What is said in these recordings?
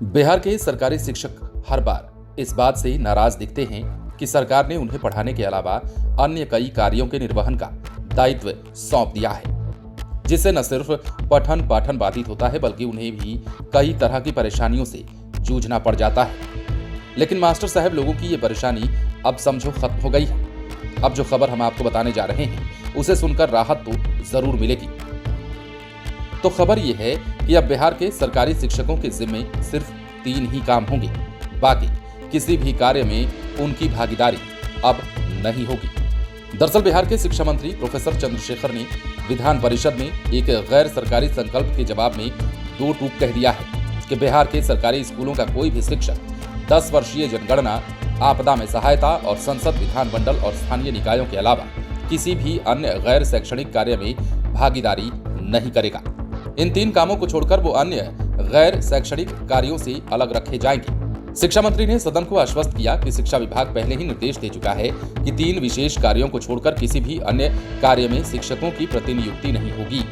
बिहार के सरकारी शिक्षक हर बार इस बात से नाराज दिखते हैं कि सरकार ने उन्हें पढ़ाने के अलावा अन्य कई कार्यों के निर्वहन का दायित्व सौंप दिया है, जिससे न सिर्फ पठन पाठन बाधित होता है बल्कि उन्हें भी कई तरह की परेशानियों से जूझना पड़ जाता है। लेकिन मास्टर साहब, लोगों की ये परेशानी अब समझो खत्म हो गई है। अब जो खबर हम आपको बताने जा रहे हैं उसे सुनकर राहत तो जरूर मिलेगी। तो खबर यह है कि अब बिहार के सरकारी शिक्षकों के जिम्मे सिर्फ 3 ही काम होंगे, बाकी किसी भी कार्य में उनकी भागीदारी अब नहीं होगी। दरअसल बिहार के शिक्षा मंत्री प्रोफेसर चंद्रशेखर ने विधान परिषद में एक गैर सरकारी संकल्प के जवाब में 2 टूक कह दिया है कि बिहार के सरकारी स्कूलों का कोई भी शिक्षक 10 वर्षीय जनगणना, आपदा में सहायता और संसद, विधानमंडल और स्थानीय निकायों के अलावा किसी भी अन्य गैर शैक्षणिक कार्य में भागीदारी नहीं करेगा। इन 3 कामों को छोड़कर वो अन्य गैर शैक्षणिक कार्यों से अलग रखे जाएंगे। शिक्षा मंत्री ने सदन को आश्वस्त किया कि शिक्षा विभाग पहले ही निर्देश दे चुका है कि 3 विशेष कार्यों को छोड़कर किसी भी अन्य कार्य में शिक्षकों की प्रतिनियुक्ति नहीं होगी।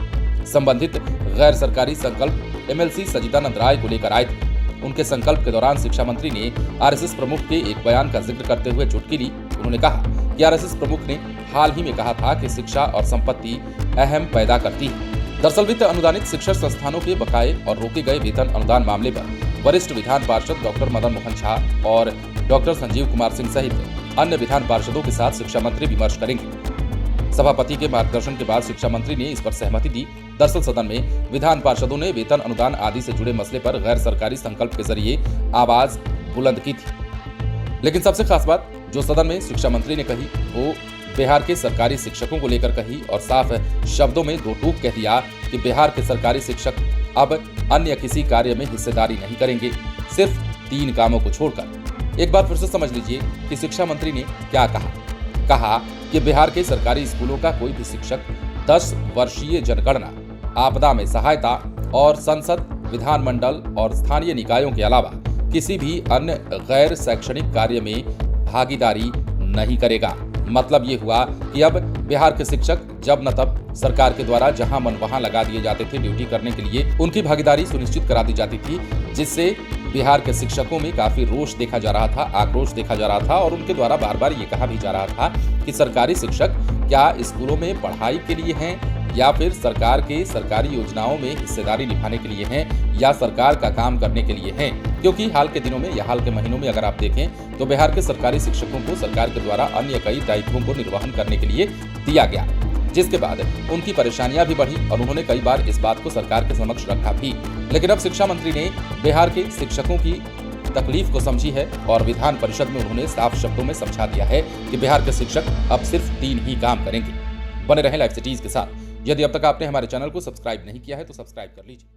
संबंधित गैर सरकारी संकल्प एमएलसी सजिदानंद राय को लेकर आए थे। उनके संकल्प के दौरान शिक्षा मंत्री ने आरएसएस प्रमुख के एक बयान का जिक्र करते हुए चुटकी ली। उन्होंने कहा कि आरएसएस प्रमुख ने हाल ही में कहा था कि शिक्षा और संपत्ति अहम पैदा करती है। दरअसल वित्त अनुदानित शिक्षण संस्थानों के बकाये और रोके गए वेतन अनुदान मामले पर वरिष्ठ विधान पार्षद डॉक्टर मदन मोहन झा और डॉक्टर संजीव कुमार सिंह सहित अन्य विधान पार्षदों के साथ शिक्षा मंत्री विमर्श करेंगे। सभापति के मार्गदर्शन के बाद शिक्षा मंत्री ने इस पर सहमति दी। दरअसल सदन में विधान पार्षदों ने वेतन अनुदान आदि से जुड़े मसले पर गैर सरकारी संकल्प के जरिए आवाज बुलंद की थी। लेकिन सबसे खास बात जो सदन में शिक्षा मंत्री ने कही वो बिहार के सरकारी शिक्षकों को लेकर कही और साफ शब्दों में 2 टूक कह दिया कि बिहार के सरकारी शिक्षक अब अन्य किसी कार्य में हिस्सेदारी नहीं करेंगे, सिर्फ 3 कामों को छोड़कर। एक बार फिर से समझ लीजिए कि शिक्षा मंत्री ने क्या कहा कि बिहार के सरकारी स्कूलों का कोई भी शिक्षक 10 वर्षीय जनगणना, आपदा में सहायता और संसद, विधानमंडल और स्थानीय निकायों के अलावा किसी भी अन्य गैर शैक्षणिक कार्य में भागीदारी नहीं करेगा। मतलब ये हुआ कि अब बिहार के शिक्षक जब न तब सरकार के द्वारा जहां मन वहां लगा दिए जाते थे ड्यूटी करने के लिए, उनकी भागीदारी सुनिश्चित करा दी जाती थी, जिससे बिहार के शिक्षकों में काफी रोष देखा जा रहा था, आक्रोश देखा जा रहा था और उनके द्वारा बार बार ये कहा भी जा रहा था कि सरकारी शिक्षक क्या स्कूलों में पढ़ाई के लिए हैं या फिर सरकार के सरकारी योजनाओं में हिस्सेदारी निभाने के लिए हैं या सरकार का काम करने के लिए हैं। क्योंकि हाल के दिनों में या हाल के महीनों में अगर आप देखें तो बिहार के सरकारी शिक्षकों को सरकार के द्वारा अन्य कई दायित्वों को निर्वहन करने के लिए दिया गया, जिसके बाद उनकी परेशानियां भी बढ़ी और उन्होंने कई बार इस बात को सरकार के समक्ष रखा भी। लेकिन अब शिक्षा मंत्री ने बिहार के शिक्षकों की तकलीफ को समझी है और विधान परिषद में उन्होंने साफ शब्दों में समझा दिया है कि बिहार के शिक्षक अब सिर्फ 3 ही काम करेंगे। बने रहें लाइव सिटीज के साथ। यदि अब तक आपने हमारे चैनल को सब्सक्राइब नहीं किया है तो सब्सक्राइब कर लीजिए।